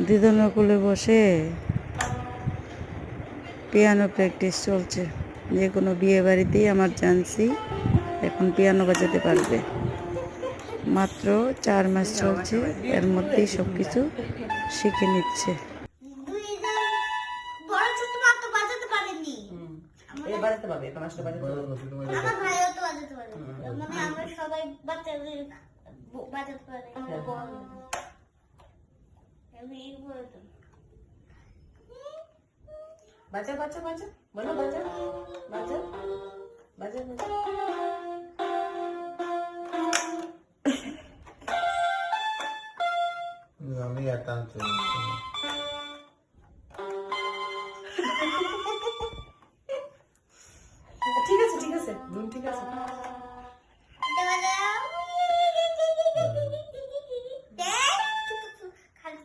দিদনের কোলে বসে piano practice চলছে। যে কোনো বিয়ে বাড়িতেই আমার জানছি এখন পিয়ানো বাজাতে পারবে। মাত্র 4 মাস চলছে, এর মধ্যেই সব কিছু শিখে নিচ্ছে। বাজা বাজা বাজা বলো বাজা বাজা বাজা বাজা। আমি আর টানছি